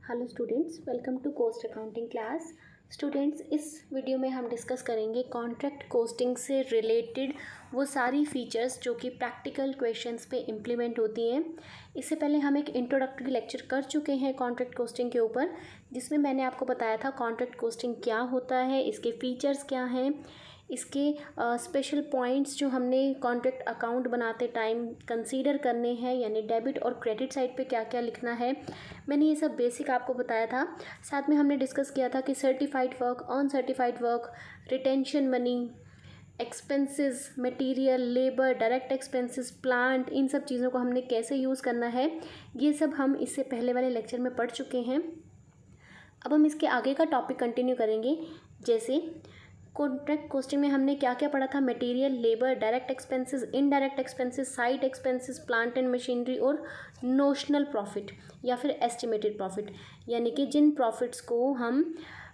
Hello students, welcome to cost accounting class. Students, इस video में हम डिस्कस करेंगे कॉन्ट्रैक्ट कॉस्टिंग से रिलेटेड वो सारी फीचर्स जो कि प्रैक्टिकल क्वेश्चंस पे इम्प्लीमेंट होती हैं। इससे पहले हम एक इंट्रोडक्टरी लेक्चर कर चुके हैं कॉन्ट्रैक्ट कॉस्टिंग के ऊपर, जिसमें मैंने आपको बताया था कॉन्ट्रैक्ट कॉस्टिंग क्या होता है, इसके फीचर्स क्या हैं, इसके स्पेशल पॉइंट्स जो हमने कॉन्ट्रैक्ट अकाउंट बनाते टाइम कंसीडर करने हैं, यानी डेबिट और क्रेडिट साइड पे क्या क्या लिखना है। मैंने ये सब बेसिक आपको बताया था। साथ में हमने डिस्कस किया था कि certified work, uncertified work, retention money, expenses, material, labour, direct expenses, plant, इन सब चीज़ों को हमने कैसे यूज़ करना है, ये सब हम इससे पहले वाले लेक्चर में पढ़ चुके हैं। अब हम इसके आगे का टॉपिक कंटिन्यू करेंगे। जैसे कॉन्ट्रैक्ट कॉस्टिंग में हमने क्या क्या पढ़ा था, material, labour, direct expenses, indirect expenses, site expenses, plant and machinery और नोशनल प्रॉफिट या फिर एस्टिमेटेड प्रॉफिट, यानी कि जिन प्रॉफिट्स को हम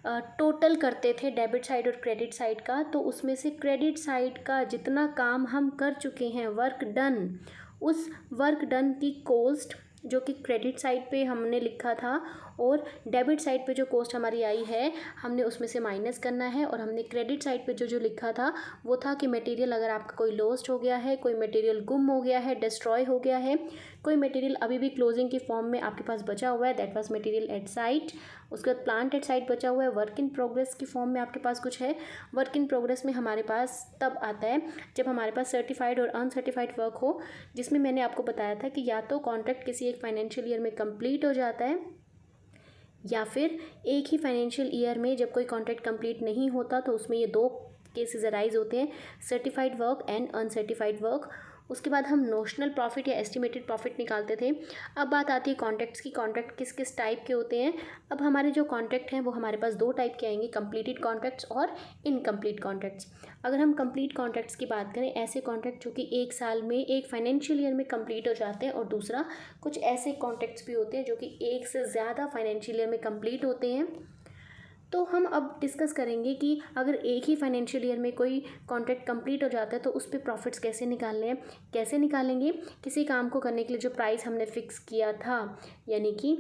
टोटल करते थे डेबिट साइड और क्रेडिट साइड का, तो उसमें से क्रेडिट साइड का जितना काम हम कर चुके हैं, वर्क डन, उस वर्क डन की कॉस्ट जो कि क्रेडिट साइड पे हमने लिखा था और डेबिट साइड पे जो कॉस्ट हमारी आई है हमने उसमें से माइनस करना है। और हमने क्रेडिट साइड पे जो जो लिखा था वो था कि मटेरियल अगर आपका कोई लॉस्ट हो गया है, कोई मटेरियल गुम हो गया है, डिस्ट्रॉय हो गया है, कोई मटेरियल अभी भी क्लोजिंग की फॉर्म में आपके पास बचा हुआ है, that was material at site. उसके बाद प्लांट एट साइट बचा हुआ है, वर्क इन प्रोग्रेस की फॉर्म में आपके पास कुछ है। वर्क इन प्रोग्रेस में हमारे पास तब आता है जब हमारे पास सर्टिफाइड और अनसर्टिफाइड वर्क हो, जिसमें मैंने आपको बताया था कि या तो कॉन्ट्रैक्ट किसी एक फाइनेंशियल ईयर में कंप्लीट हो जाता है या फिर एक ही फाइनेंशियल ईयर में जब कोई कॉन्ट्रैक्ट कंप्लीट नहीं होता तो उसमें ये दो केसेस अराइज होते हैं, certified work and uncertified work. उसके बाद हम नोशनल प्रॉफिट या एस्टिमेटेड प्रॉफिट निकालते थे। अब बात आती है कॉन्ट्रैक्ट्स की, कॉन्ट्रैक्ट किस किस टाइप के होते हैं। अब हमारे जो कॉन्ट्रैक्ट हैं वो हमारे पास दो टाइप के आएंगे, कंप्लीटेड कॉन्ट्रैक्ट्स और इनकम्प्लीट कॉन्ट्रैक्ट्स। अगर हम कंप्लीट कॉन्ट्रैक्ट्स की बात करें, ऐसे कॉन्ट्रैक्ट जो कि एक साल में, एक फाइनेंशियल ईयर में कंप्लीट हो जाते हैं, और दूसरा कुछ ऐसे कॉन्ट्रैक्ट्स भी होते हैं जो कि एक से ज़्यादा फाइनेंशियल ईयर में कंप्लीट होते हैं। तो हम अब डिस्कस करेंगे कि अगर एक ही फाइनेंशियल ईयर में कोई कॉन्ट्रैक्ट कंप्लीट हो जाता है तो उस पर प्रॉफिट्स कैसे निकालने हैं। कैसे निकालेंगे, किसी काम को करने के लिए जो प्राइस हमने फिक्स किया था, यानी कि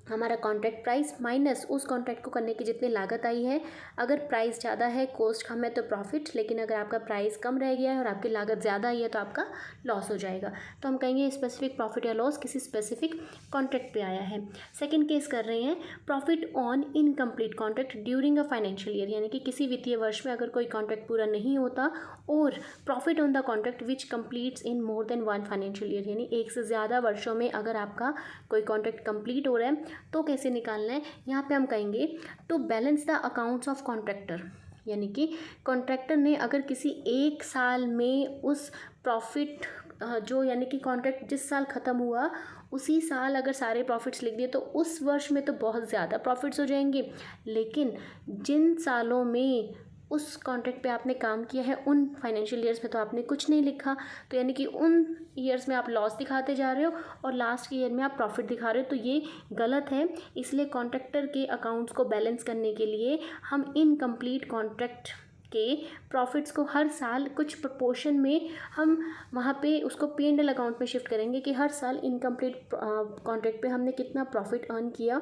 हमारा कॉन्ट्रैक्ट प्राइस माइनस उस कॉन्ट्रैक्ट को करने की जितनी लागत आई है। अगर प्राइस ज़्यादा है, कॉस्ट कम है तो प्रॉफिट, लेकिन अगर आपका प्राइस कम रह गया है और आपकी लागत ज़्यादा आई है तो आपका लॉस हो जाएगा। तो हम कहेंगे स्पेसिफिक प्रॉफिट या लॉस किसी स्पेसिफिक कॉन्ट्रैक्ट पे आया है। सेकंड केस कर रहे हैं, profit on incomplete contract during a financial year, यानी कि किसी वित्तीय वर्ष में अगर कोई कॉन्ट्रैक्ट पूरा नहीं होता और profit on the contract which completes in more than one financial year, यानी एक से ज़्यादा वर्षों में अगर आपका कोई कॉन्ट्रैक्ट कंप्लीट हो रहा है तो कैसे निकालना है। यहाँ पे हम कहेंगे to balance the accounts of contractor, यानी कि कॉन्ट्रैक्टर ने अगर किसी एक साल में उस प्रॉफिट जो, यानी कि कॉन्ट्रैक्ट जिस साल ख़त्म हुआ उसी साल अगर सारे प्रॉफिट्स लिख दिए तो उस वर्ष में तो बहुत ज़्यादा प्रॉफिट्स हो जाएंगे, लेकिन जिन सालों में उस कॉन्ट्रैक्ट पे आपने काम किया है उन फाइनेंशियल ईयर्स में तो आपने कुछ नहीं लिखा, तो यानी कि उन ईयर्स में आप लॉस दिखाते जा रहे हो और लास्ट के ईयर में आप प्रॉफिट दिखा रहे हो, तो ये गलत है। इसलिए कॉन्ट्रैक्टर के अकाउंट्स को बैलेंस करने के लिए हम इनकम्प्लीट कॉन्ट्रैक्ट के प्रॉफिट्स को हर साल कुछ प्रपोर्शन में हम वहाँ पे उसको P&L अकाउंट में शिफ्ट करेंगे कि हर साल इनकम्प्लीट कॉन्ट्रैक्ट पे हमने कितना प्रॉफिट अर्न किया,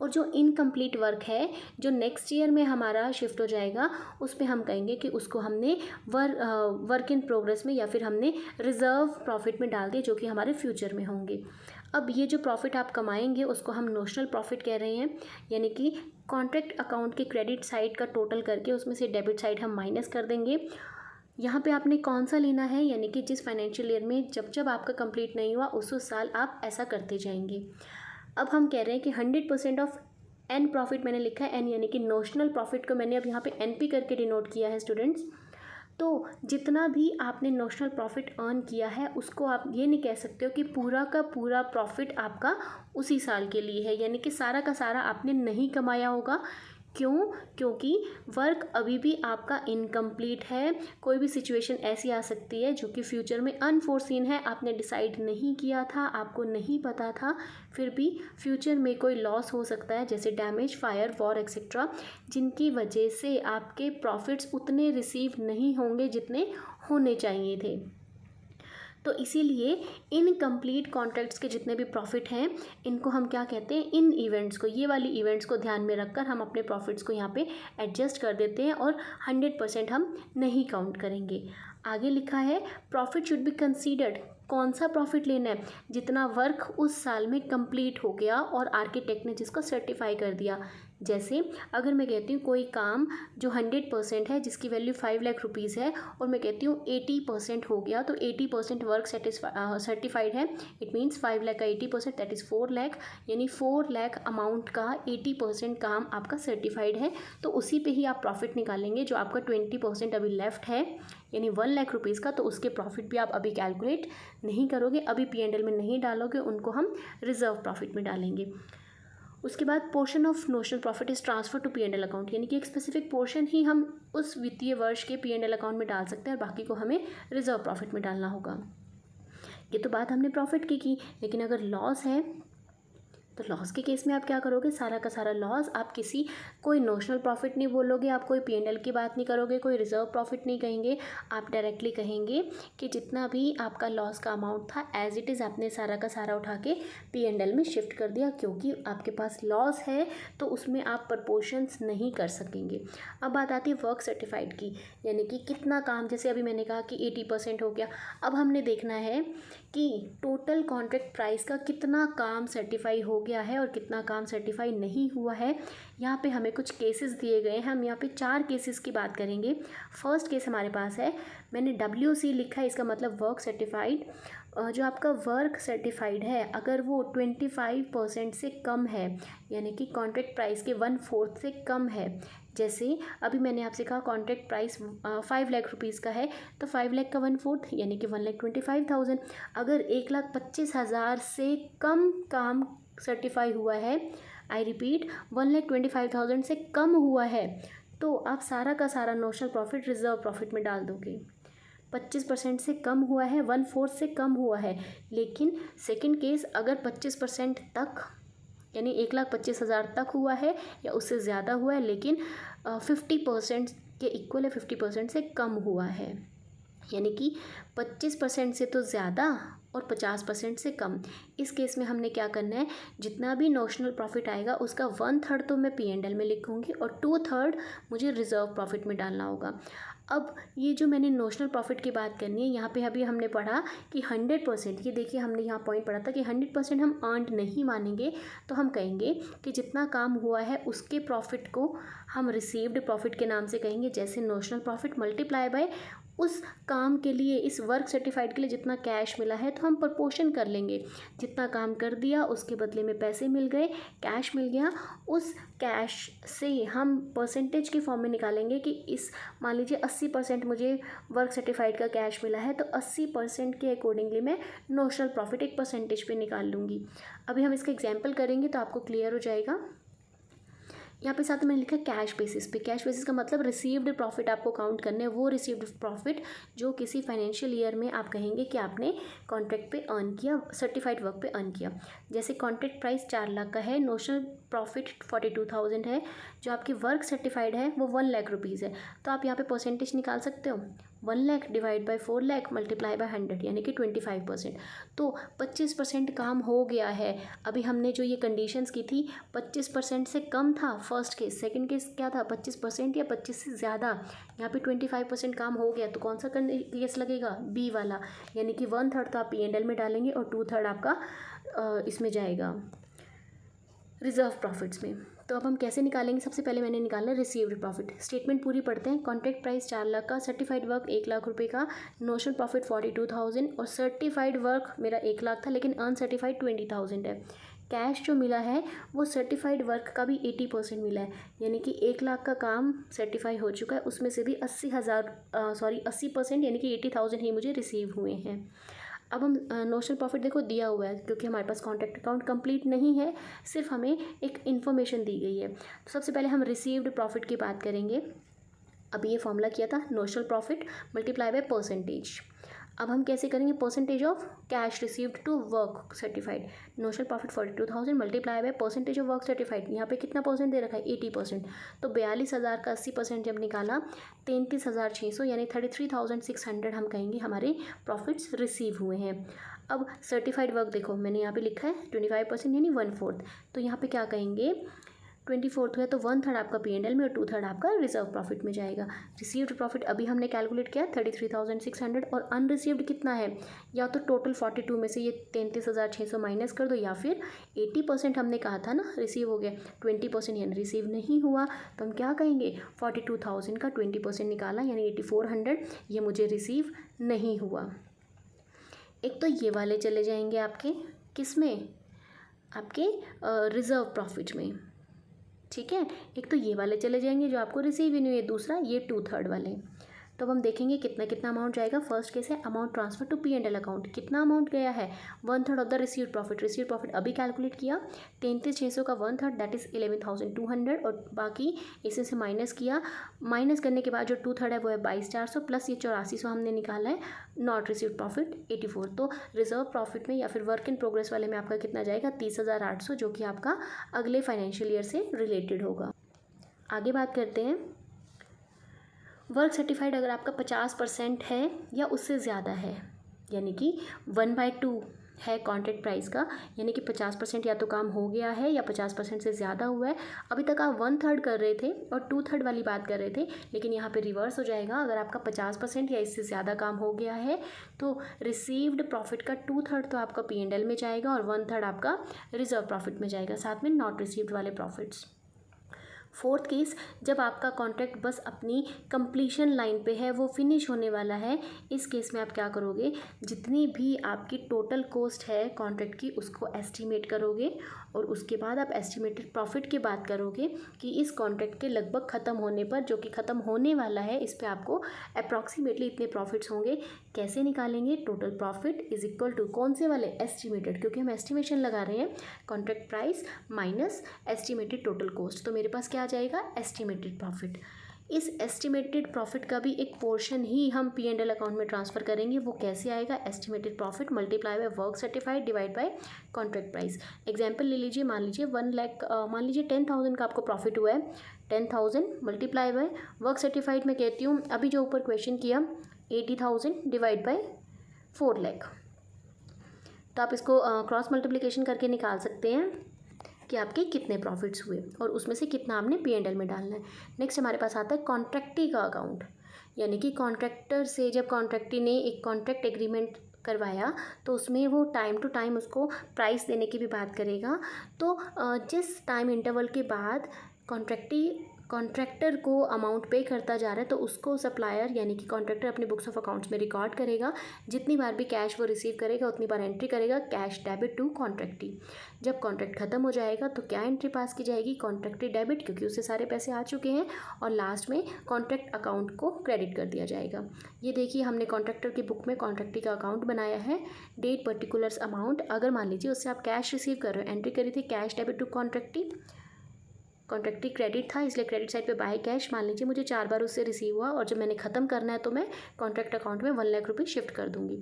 और जो इनकम्प्लीट वर्क है जो नेक्स्ट ईयर में हमारा शिफ्ट हो जाएगा उस पर हम कहेंगे कि उसको हमने वर्क इन प्रोग्रेस में या फिर हमने रिजर्व प्रॉफिट में डाल दिए, जो कि हमारे फ्यूचर में होंगे। अब ये जो प्रॉफिट आप कमाएंगे उसको हम नोशनल प्रॉफिट कह रहे हैं, यानी कि कॉन्ट्रैक्ट अकाउंट के क्रेडिट साइड का टोटल करके उसमें से डेबिट साइड हम माइनस कर देंगे। यहाँ पे आपने कौन सा लेना है, यानी कि जिस फाइनेंशियल ईयर में जब जब आपका कंप्लीट नहीं हुआ उस साल आप ऐसा करते जाएंगे। अब हम कह रहे हैं कि 100% ऑफ एन प्रॉफिट मैंने लिखा है, एन यानी कि नोशनल प्रॉफिट को मैंने अब यहाँ पे NP करके डिनोट किया है स्टूडेंट्स। तो जितना भी आपने नोशनल प्रॉफिट अर्न किया है उसको आप ये नहीं कह सकते हो कि पूरा का पूरा प्रॉफिट आपका उसी साल के लिए है, यानी कि सारा का सारा आपने नहीं कमाया होगा। क्यों? क्योंकि वर्क अभी भी आपका इनकम्प्लीट है। कोई भी सिचुएशन ऐसी आ सकती है जो कि फ्यूचर में अनफोर्सीन है, आपने डिसाइड नहीं किया था, आपको नहीं पता था, फिर भी फ्यूचर में कोई लॉस हो सकता है जैसे डैमेज, फायर, वॉर एक्सेट्रा, जिनकी वजह से आपके प्रॉफिट्स उतने रिसीव नहीं होंगे जितने होने चाहिए थे। तो इसीलिए इनकम्प्लीट कॉन्ट्रैक्ट्स के जितने भी प्रॉफिट हैं इनको हम क्या कहते हैं, इन इवेंट्स को, ये वाली इवेंट्स को ध्यान में रखकर हम अपने प्रॉफिट्स को यहाँ पे एडजस्ट कर देते हैं और 100% हम नहीं काउंट करेंगे। आगे लिखा है प्रॉफिट शुड बी कंसीडर्ड, कौन सा प्रॉफिट लेना है, जितना वर्क उस साल में कंप्लीट हो गया और आर्किटेक्ट ने जिसको सर्टिफाई कर दिया। जैसे अगर मैं कहती हूँ कोई काम जो 100% है, जिसकी वैल्यू 5 लाख रुपीज़ है, और मैं कहती हूँ 80% हो गया, तो 80% वर्क सर्टिफाइड है, इट मीन्स 5 लाख का 80% दैट इज़ 4 लाख, यानी 4 लाख अमाउंट का 80% काम आपका सर्टिफाइड है। तो उसी पे ही आप प्रॉफिट निकालेंगे। जो आपका 20% अभी लेफ्ट है यानी 1 लाख रुपीज़ का, तो उसके प्रॉफिट भी आप अभी कैलकुलेट नहीं करोगे, अभी P&L में नहीं डालोगे, उनको हम रिजर्व प्रॉफिट में डालेंगे। उसके बाद portion of notional profit is transfer to P&L account, यानी कि एक स्पेसिफिक पोर्शन ही हम उस वित्तीय वर्ष के P&L अकाउंट में डाल सकते हैं और बाकी को हमें रिजर्व प्रॉफिट में डालना होगा। ये तो बात हमने प्रॉफिट की, लेकिन अगर लॉस है तो लॉस के केस में आप क्या करोगे, सारा का सारा लॉस आप कोई नोशनल प्रॉफिट नहीं बोलोगे, आप कोई P&L की बात नहीं करोगे, कोई रिजर्व प्रॉफिट नहीं कहेंगे, आप डायरेक्टली कहेंगे कि जितना भी आपका लॉस का अमाउंट था एज इट इज़ आपने सारा का सारा उठा के P&L में शिफ्ट कर दिया, क्योंकि आपके पास लॉस है तो उसमें आप प्रपोर्शंस नहीं कर सकेंगे। अब बात आती है वर्क सर्टिफाइड की, यानी कि कितना काम, जैसे अभी मैंने कहा कि 80% हो गया। अब हमने देखना है कि टोटल कॉन्ट्रैक्ट प्राइस का कितना काम सर्टिफाई हो गया है और कितना काम सर्टिफाई नहीं हुआ है। यहाँ पे हमें कुछ केसेस दिए गए हैं, हम यहाँ पे 4 केसेस की बात करेंगे। फर्स्ट केस हमारे पास है, मैंने WC लिखा है, इसका मतलब वर्क सर्टिफाइड। जो आपका वर्क सर्टिफाइड है अगर वो 25% से कम है, यानी कि कॉन्ट्रैक्ट प्राइस के 1/4 से कम है, जैसे अभी मैंने आपसे कहा कॉन्ट्रैक्ट प्राइस 5 लाख रुपीज़ का है, तो 5 लाख का 1/4 यानी कि 1,25,000। अगर 1,25,000 से कम काम सर्टिफाई हुआ है, आई रिपीट 1,25,000 से कम हुआ है, तो आप सारा का सारा नोशनल प्रॉफिट रिजर्व प्रॉफिट में डाल दोगे। 25% से कम हुआ है, 1/4 से कम हुआ है, लेकिन सेकंड केस अगर 25% तक यानी 1,25,000 तक हुआ है या उससे ज़्यादा हुआ है, लेकिन 50% के इक्वल है, 50% से कम हुआ है, यानी कि 25% से तो ज़्यादा और 50% से कम। इस केस में हमने क्या करना है, जितना भी नोशनल प्रॉफिट आएगा उसका 1/3 तो मैं P&L में लिखूँगी और 2/3 मुझे रिजर्व प्रॉफिट में डालना होगा। अब ये जो मैंने नोशनल प्रॉफिट की बात करनी है, यहाँ पे अभी हमने पढ़ा कि 100%, ये देखिए हमने यहाँ पॉइंट पढ़ा था कि 100% हम अर्नड नहीं मानेंगे, तो हम कहेंगे कि जितना काम हुआ है उसके प्रॉफिट को हम रिसीव्ड प्रॉफिट के नाम से कहेंगे। जैसे नोशनल प्रॉफिट मल्टीप्लाई बाय उस काम के लिए, इस वर्क सर्टिफाइड के लिए जितना कैश मिला है, तो हम प्रपोर्शन कर लेंगे, जितना काम कर दिया उसके बदले में पैसे मिल गए, कैश मिल गया, उस कैश से हम परसेंटेज के फॉर्म में निकालेंगे कि इस मान लीजिए 80% मुझे वर्क सर्टिफाइड का कैश मिला है, तो 80% के अकॉर्डिंगली मैं नोशनल प्रॉफिट एक परसेंटेज पे निकाल लूँगी। अभी हम इसका एग्जाम्पल करेंगे तो आपको क्लियर हो जाएगा। यहाँ पे साथ में लिखा है कैश बेसिस पे। कैश बेसिस का मतलब रिसीव्ड प्रॉफिट आपको काउंट करने हैं, वो रिसीव्ड प्रॉफिट जो किसी फाइनेंशियल ईयर में आप कहेंगे कि आपने कॉन्ट्रैक्ट पे अर्न किया, सर्टिफाइड वर्क पे अर्न किया। जैसे कॉन्ट्रैक्ट प्राइस 4 लाख का है, नोशनल प्रॉफिट 42,000 है, जो आपकी वर्क सर्टिफाइड है वो 1 लाख रुपीज़ है, तो आप यहाँ पे परसेंटेज निकाल सकते हो। 1 lakh divide by 4 lakh multiply by 100 यानी कि 25%। तो 25% काम हो गया है। अभी हमने जो ये कंडीशंस की थी 25% से कम था फर्स्ट केस, सेकंड केस क्या था 25% या 25 से ज़्यादा, यहाँ पे 25% काम हो गया, तो कौन सा केस लगेगा, बी वाला, यानी कि 1/3 तो आप P&L में डालेंगे और 2/3 आपका इसमें जाएगा रिजर्व प्रॉफिट्स में। तो अब हम कैसे निकालेंगे, सबसे पहले मैंने निकाला रिसीव्ड प्रॉफिट। स्टेटमेंट पूरी पढ़ते हैं। कॉन्ट्रैक्ट प्राइस 4 लाख का, सर्टिफाइड वर्क 1 लाख रुपए का, नोशनल प्रॉफिट 42,000 और सर्टिफाइड वर्क मेरा 1 लाख था लेकिन अनसर्टिफाइड 20,000 है। कैश जो मिला है वो सर्टिफाइड वर्क का भी 80% मिला है, यानी कि 1 लाख का काम सर्टिफाई हो चुका है, उसमें से भी 80% यानी कि 80,000 ही मुझे रिसीव हुए हैं। अब हम नोशनल प्रॉफिट देखो दिया हुआ है, क्योंकि हमारे पास कॉन्ट्रैक्ट अकाउंट कंप्लीट नहीं है, सिर्फ हमें एक इन्फॉर्मेशन दी गई है। तो सबसे पहले हम रिसीव्ड प्रॉफिट की बात करेंगे। अभी ये फॉर्मूला किया था, notional profit multiply by percentage. अब हम कैसे करेंगे, percentage of cash received to work certified, notional profit 42,000 multiply by percentage of work certified, यहाँ पे कितना परसेंट दे रखा है 80%, तो 42,000 का 80% जब निकाला 33,600 यानी 33,600 हम कहेंगे हमारे प्रॉफिट्स रिसीव हुए हैं। अब सर्टिफाइड वर्क देखो मैंने यहाँ पे लिखा है 25% यानी 1/4, तो यहाँ पे क्या कहेंगे 24 है तो 1/3 आपका P&L में और 2/3 आपका रिजर्व प्रॉफिट में जाएगा। रिसीव्ड प्रॉफिट अभी हमने कैलकुलेट किया 33,600 और अनरिसीव्ड कितना है, या तो टोटल 42 में से ये 33,600 माइनस कर दो या फिर 80% हमने कहा था ना रिसीव हो गया, 20% यानी रिसीव नहीं हुआ, तो हम क्या कहेंगे 42,000 का 20% निकाला यानी 8,400, ये मुझे रिसीव नहीं हुआ। एक तो ये वाले चले जाएंगे आपके किस में, आपके रिजर्व प्रॉफिट में, ठीक है। एक तो ये वाले चले जाएंगे जो आपको रिसीव ही नहीं हुए, दूसरा ये 2/3 वाले। तो अब हम देखेंगे कितना कितना अमाउंट जाएगा। फर्स्ट केस है amount transfer to P&L account, कितना अमाउंट गया है 1/3 of the received profit. Received profit अभी कैलकुलेट किया 33,600 का 1/3 दैट इज 11,200 और बाकी इसी से माइनस किया, माइनस करने के बाद जो 2/3 है वो है 22,400 प्लस ये 8400 हमने निकाला है नॉट रिसीव्ड प्रॉफिट 84। तो रिजर्व प्रॉफिट में या फिर वर्क इन प्रोग्रेस वाले में आपका कितना जाएगा 30,800, जो कि आपका अगले फाइनेंशियल ईयर से रिलेटेड होगा। आगे बात करते हैं वर्क सर्टिफाइड अगर आपका 50% है या उससे ज़्यादा है, यानी कि 1/2 है कॉन्ट्रैक्ट प्राइस का, यानी कि 50% या तो काम हो गया है या 50% से ज़्यादा हुआ है। अभी तक आप 1/3 कर रहे थे और 2/3 वाली बात कर रहे थे, लेकिन यहाँ पे रिवर्स हो जाएगा। अगर आपका 50% या इससे ज़्यादा काम हो गया है तो रिसीव्ड प्रॉफिट का 2/3 तो आपका P&L में जाएगा और 1/3 आपका रिजर्व प्रॉफिट में जाएगा, साथ में नॉट रिसीव्ड वाले प्रॉफिट्स। फोर्थ केस जब आपका कॉन्ट्रैक्ट बस अपनी कंप्लीशन लाइन पे है, वो फिनिश होने वाला है, इस केस में आप क्या करोगे, जितनी भी आपकी टोटल कॉस्ट है कॉन्ट्रैक्ट की उसको एस्टिमेट करोगे और उसके बाद आप एस्टिमेटेड प्रॉफिट की बात करोगे कि इस कॉन्ट्रैक्ट के लगभग ख़त्म होने पर, जो कि ख़त्म होने वाला है, इस पे आपको अप्रॉक्सीमेटली इतने प्रॉफिट्स होंगे। कैसे निकालेंगे, total profit is equal to कौन से वाले एस्टिमेटेड, क्योंकि हम एस्टिमेशन लगा रहे हैं, contract price minus estimated total cost, तो मेरे पास क्या आ जाएगा एस्टिमेटेड प्रॉफिट। इस एस्टिमेटेड प्रॉफिट का भी एक पोर्शन ही हम P&L अकाउंट में ट्रांसफ़र करेंगे। वो कैसे आएगा, estimated profit multiply by work certified divide by contract price. Example ले लीजिए, मान लीजिए 1 लाख, मान लीजिए 10,000 का आपको प्रॉफिट हुआ है, 10,000 मल्टीप्लाई बाय वर्क सर्टिफाइड में कहती हूँ अभी जो ऊपर क्वेश्चन किया 80,000 डिवाइड बाय 4 लाख, तो आप इसको क्रॉस मल्टीप्लिकेशन करके निकाल सकते हैं कि आपके कितने प्रॉफिट्स हुए और उसमें से कितना आपने P&L में डालना है। नेक्स्ट हमारे पास आता है कॉन्ट्रैक्टी का अकाउंट, यानी कि कॉन्ट्रैक्टर से जब कॉन्ट्रैक्टी ने एक कॉन्ट्रैक्ट एग्रीमेंट करवाया तो उसमें वो टाइम टू टाइम उसको प्राइस देने की भी बात करेगा। तो जिस टाइम इंटरवल के बाद कॉन्ट्रैक्टर को अमाउंट पे करता जा रहा है तो उसको सप्लायर यानी कि कॉन्ट्रैक्टर अपने बुक्स ऑफ अकाउंट्स में रिकॉर्ड करेगा। जितनी बार भी कैश वो रिसीव करेगा उतनी बार एंट्री करेगा कैश डेबिट टू कॉन्ट्रैक्टी। जब कॉन्ट्रैक्ट खत्म हो जाएगा तो क्या एंट्री पास की जाएगी, कॉन्ट्रैक्टी डेबिट, क्योंकि उससे सारे पैसे आ चुके हैं, और लास्ट में कॉन्ट्रैक्ट अकाउंट को क्रेडिट कर दिया जाएगा। ये देखिए हमने कॉन्ट्रैक्टर की बुक में कॉन्ट्रैक्टी का अकाउंट बनाया है, डेट पर्टिकुलर्स अमाउंट, अगर मान लीजिए उससे आप कैश रिसीव कर रहे हो, एंट्री करी थी कैश डेबिट टू कॉन्ट्रैक्टी, कॉन्ट्रैक्टी क्रेडिट था इसलिए क्रेडिट साइड पे बाय कैश, मान लीजिए मुझे 4 बार उससे रिसीव हुआ और जब मैंने ख़त्म करना है तो मैं कॉन्ट्रैक्ट अकाउंट में 1 लाख रुपये शिफ्ट कर दूंगी।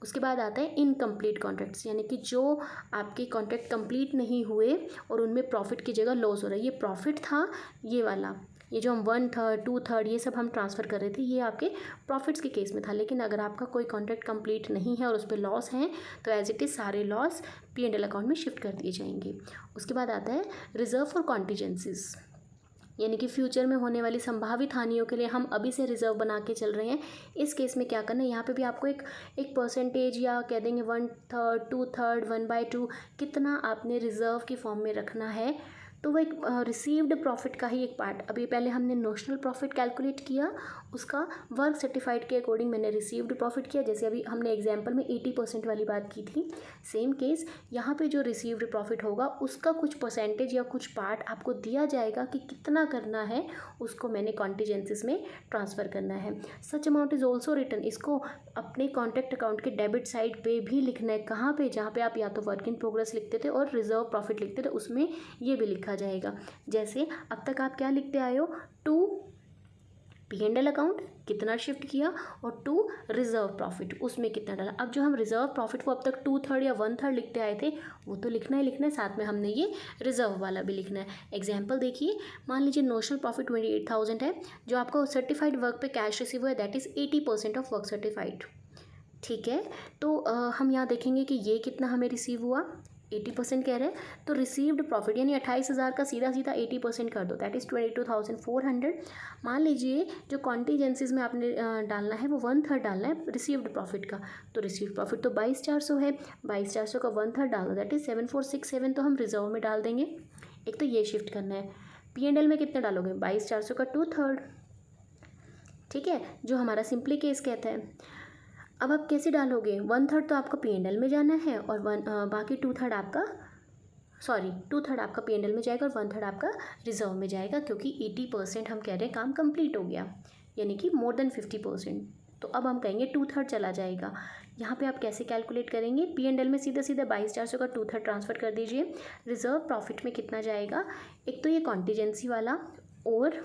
उसके बाद आता है इनकम्प्लीट कॉन्ट्रैक्ट्स, यानी कि जो आपके कॉन्ट्रैक्ट कंप्लीट नहीं हुए और उनमें प्रॉफिट की जगह लॉस हो रहा है। ये प्रॉफिट था ये वाला, ये जो हम 1/3 2/3 ये सब हम ट्रांसफ़र कर रहे थे, ये आपके प्रॉफिट्स के केस में था। लेकिन अगर आपका कोई कॉन्ट्रैक्ट कंप्लीट नहीं है और उस पर लॉस हैं तो एज इट इज़ सारे लॉस P&L अकाउंट में शिफ्ट कर दिए जाएंगे। उसके बाद आता है रिजर्व फॉर कॉन्टीजेंसीज, यानी कि फ्यूचर में होने वाली संभावित हानियों के लिए हम अभी से रिजर्व बना के चल रहे हैं। इस केस में क्या करना है, यहाँ पे भी आपको एक परसेंटेज या कह देंगे 1/3 2/3 1/2 कितना आपने रिजर्व की फॉर्म में रखना है। तो वो एक रिसीव्ड प्रॉफिट का ही एक पार्ट, अभी पहले हमने नोशनल प्रॉफिट कैलकुलेट किया, उसका वर्क सर्टिफाइड के अकॉर्डिंग मैंने रिसीव्ड प्रॉफिट किया, जैसे अभी हमने एग्जांपल में 80% वाली बात की थी। सेम केस यहाँ पे जो रिसीव्ड प्रॉफिट होगा उसका कुछ परसेंटेज या कुछ पार्ट आपको दिया जाएगा कि कितना करना है, उसको मैंने कॉन्टीजेंसीज में ट्रांसफ़र करना है। Such amount is also written, इसको अपने कॉन्ट्रैक्ट अकाउंट के डेबिट साइड पे भी लिखना है। कहाँ पे, जहाँ पे आप या तो वर्क इन प्रोग्रेस लिखते थे और रिजर्व प्रॉफिट लिखते थे, उसमें ये भी लिखा जाएगा। जैसे अब तक आप क्या लिखते आए हो, P&L अकाउंट कितना शिफ्ट किया, और 2 रिजर्व प्रॉफिट उसमें कितना डाला। अब जो हम रिजर्व प्रॉफिट को अब तक 2/3 या 1/3 लिखते आए थे वो तो लिखना है, साथ में हमने ये रिजर्व वाला भी लिखना है। एग्जाम्पल देखिए, मान लीजिए नोशनल प्रॉफिट 28,000 है, जो आपको सर्टिफाइड वर्क पे कैश रिसीव हुआ है that is 80% of work certified. ठीक है, तो हम यहाँ देखेंगे कि ये कितना हमें रिसीव हुआ, 80% कह रहे हैं, तो रिसीव्ड प्रॉफिट यानी 28,000 का सीधा 80% कर दो दैट इज़ 22,400। मान लीजिए जो कॉन्टीजेंसीज में आपने डालना है वो 1/3 डालना है रिसीव्ड प्रॉफिट का, तो रिसीव्ड प्रॉफिट तो 22,400 है, 22,400 का 1/3 डाल दो दैट इज़ 7,467, तो हम रिजर्व में डाल देंगे। एक तो ये शिफ्ट करना है। P&L में कितना डालोगे, 22,400 का 2/3। ठीक है, जो हमारा सिंपली केस कहता है। अब आप कैसे डालोगे, 1/3 तो आपका P&L में जाना है और बाकी 2/3 आपका 2/3 आपका P&L में जाएगा और 1/3 आपका रिजर्व में जाएगा, क्योंकि 80% हम कह रहे हैं काम कंप्लीट हो गया, यानी कि मोर देन 50%। तो अब हम कहेंगे 2/3 चला जाएगा। यहाँ पे आप कैसे कैलकुलेट करेंगे, P&L में सीधा 22,400 का 2/3 ट्रांसफ़र कर दीजिए। रिजर्व प्रॉफिट में कितना जाएगा, एक तो ये कॉन्टीजेंसी वाला और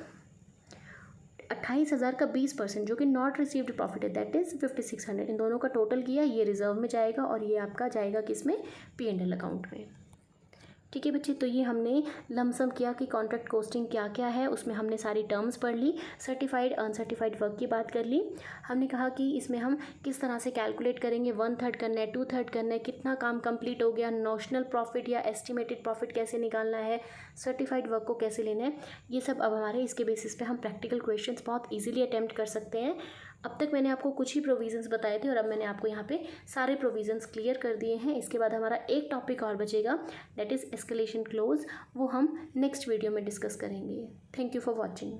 28,000 का 20% जो कि नॉट रिसीव्ड प्रॉफिट है दैट इज़ 5,600, इन दोनों का टोटल किया, ये रिजर्व में जाएगा और ये आपका जाएगा किस में, P&L अकाउंट में। ठीक है बच्चे, तो ये हमने लमसम किया कि कॉन्ट्रैक्ट कोस्टिंग क्या क्या है, उसमें हमने सारी टर्म्स पढ़ ली, सर्टिफाइड अनसर्टिफाइड वर्क की बात कर ली। हमने कहा कि इसमें हम किस तरह से कैलकुलेट करेंगे, 1/3 करना है, 2/3 करना है, कितना काम कंप्लीट हो गया, नोशनल प्रॉफिट या एस्टिमेटेड प्रॉफिट कैसे निकालना है, सर्टिफाइड वर्क को कैसे लेना है, ये सब अब हमारे इसके बेसिस पे हम प्रैक्टिकल क्वेश्चंस बहुत ईजिली अटैम्प्ट कर सकते हैं। अब तक मैंने आपको कुछ ही प्रोविज़न्स बताए थे और अब मैंने आपको यहाँ पे सारे प्रोविज़न्स क्लियर कर दिए हैं। इसके बाद हमारा एक टॉपिक और बचेगा दैट इज़ एस्केलेशन क्लोज, वो हम नेक्स्ट वीडियो में डिस्कस करेंगे। Thank you for watching.